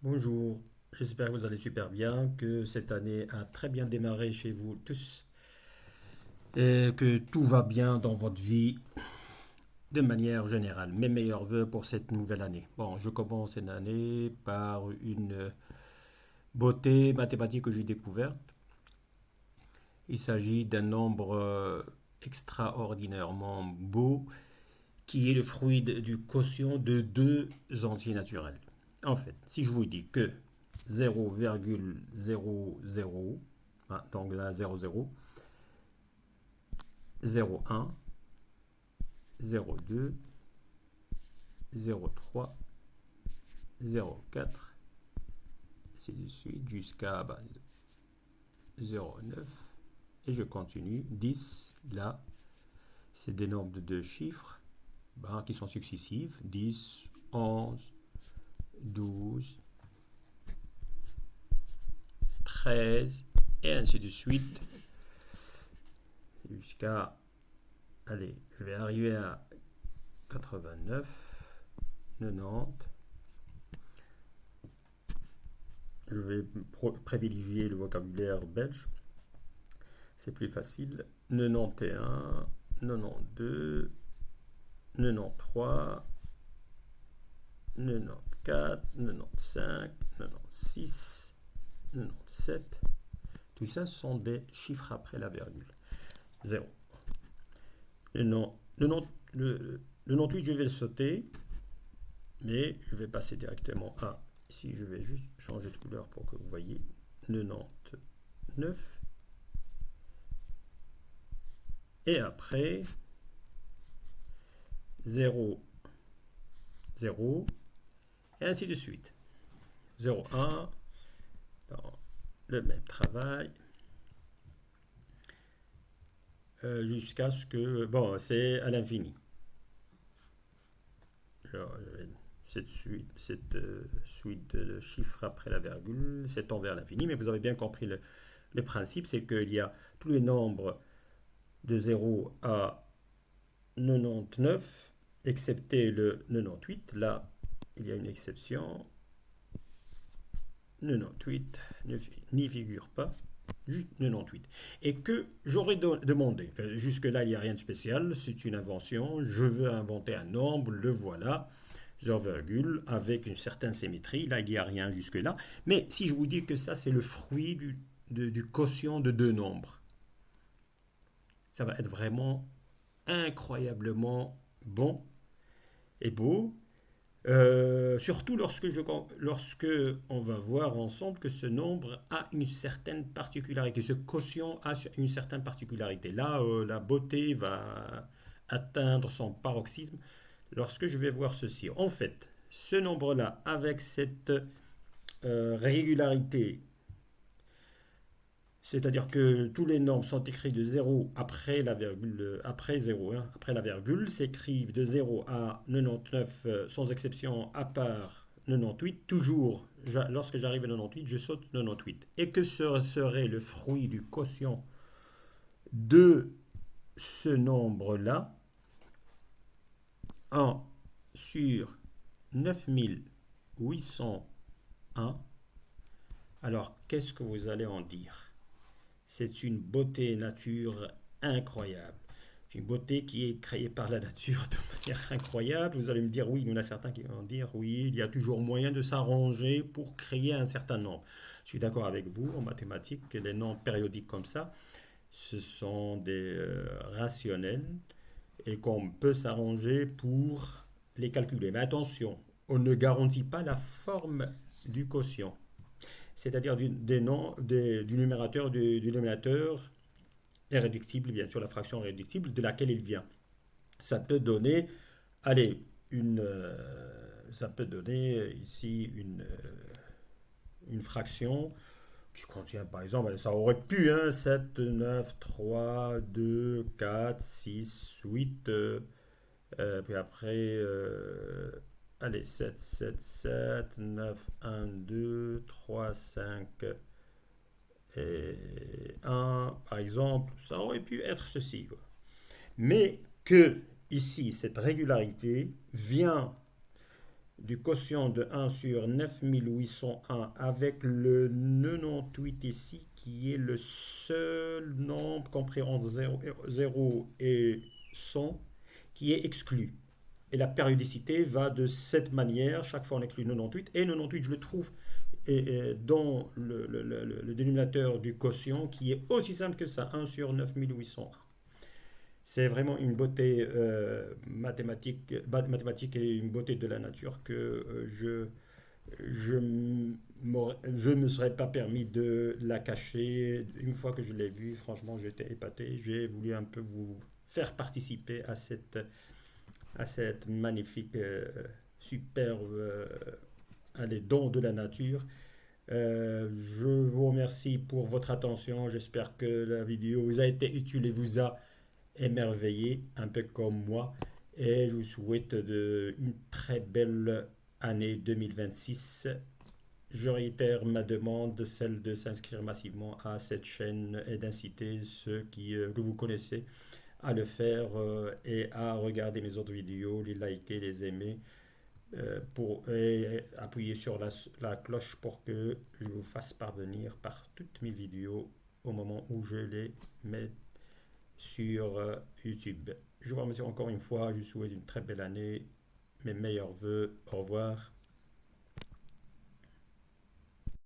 Bonjour, j'espère que vous allez super bien, que cette année a très bien démarré chez vous tous et que tout va bien dans votre vie de manière générale. Mes meilleurs voeux pour cette nouvelle année. Bon, je commence cette année par une beauté mathématique que j'ai découverte. Il s'agit d'un nombre extraordinairement beau qui est le fruit du quotient de deux entiers naturels. En fait, si je vous dis que 0,00, donc là 00, 01, 02, 03, 04, ainsi de suite, jusqu'à 09, et je continue, 10, là, c'est des nombres de deux chiffres qui sont successifs, 10, 11, 12, 13, et ainsi de suite, jusqu'à, allez, je vais arriver à 89, 90. Je vais privilégier le vocabulaire belge, c'est plus facile. 91, 92, 93, 94, 95, 96, 97. Tout ça sont des chiffres après la virgule. 0. Le, nom, le, nom, le 98, je vais le sauter, mais je vais passer directement à. Ici, je vais juste changer de couleur pour que vous voyez. 99. Et après, 0, 0, et ainsi de suite. 0, 1, dans le même travail, jusqu'à ce que, bon, c'est à l'infini. Cette suite de chiffres après la virgule s'étend vers l'infini, mais vous avez bien compris le principe, c'est qu'il y a tous les nombres de 0 à 99, excepté le 98. Là, il y a une exception. 98 n'y figure pas, juste 98. Et que j'aurais demandé, jusque-là, il n'y a rien de spécial, c'est une invention, je veux inventer un nombre, le voilà, 0, avec une certaine symétrie, là, il n'y a rien jusque-là. Mais si je vous dis que ça, c'est le fruit du quotient de deux nombres, ça va être vraiment incroyablement bon et beau. Surtout lorsque on va voir ensemble que ce nombre a une certaine particularité, ce quotient a une certaine particularité. Là, la beauté va atteindre son paroxysme lorsque je vais voir ceci. En fait, ce nombre-là, avec cette régularité, c'est-à-dire que tous les nombres sont écrits de 0 après la virgule, après 0, hein, après la virgule, s'écrivent de 0 à 99 sans exception à part 98. Toujours, lorsque j'arrive à 98, je saute 98. Et que serait le fruit du quotient de ce nombre-là en sur 9801? Alors, qu'est-ce que vous allez en dire? C'est une beauté nature incroyable. Une beauté qui est créée par la nature de manière incroyable. Vous allez me dire, oui, il y en a certains qui vont dire, oui, il y a toujours moyen de s'arranger pour créer un certain nombre. Je suis d'accord avec vous, en mathématiques, que les nombres périodiques comme ça, ce sont des rationnels et qu'on peut s'arranger pour les calculer. Mais attention, on ne garantit pas la forme du quotient, c'est-à-dire du numérateur, du dénominateur est réductible, bien sûr, la fraction est réductible de laquelle il vient. Ça peut donner, allez, ça peut donner ici une fraction qui contient, par exemple, ça aurait pu, hein, 7, 9, 3, 2, 4, 6, 8, puis après, allez, 7, 7, 7, 9, 1, 2, 3, 5, et 1, par exemple, ça aurait pu être ceci, quoi. Mais que ici, cette régularité vient du quotient de 1 sur 9801 avec le 98 ici, qui est le seul nombre compris entre 0 et 100 qui est exclu. Et la périodicité va de cette manière, chaque fois on exclut 98, et 98 je le trouve dans le dénominateur du quotient qui est aussi simple que ça, 1 sur 9801. C'est vraiment une beauté mathématique et une beauté de la nature que je je ne me serais pas permis de la cacher. Une fois que je l'ai vue, franchement, j'étais épaté. J'ai voulu un peu vous faire participer à cette magnifique, superbe, allez, don de la nature. Je vous remercie pour votre attention. J'espère que la vidéo vous a été utile et vous a émerveillé, un peu comme moi. Et je vous souhaite une très belle année 2026. Je réitère ma demande, celle de s'inscrire massivement à cette chaîne et d'inciter ceux que vous connaissez à le faire et à regarder mes autres vidéos, les liker, les aimer, et appuyer sur la cloche pour que je vous fasse parvenir par toutes mes vidéos au moment où je les mets sur YouTube. Je vous remercie encore une fois, je vous souhaite une très belle année, mes meilleurs voeux, au revoir.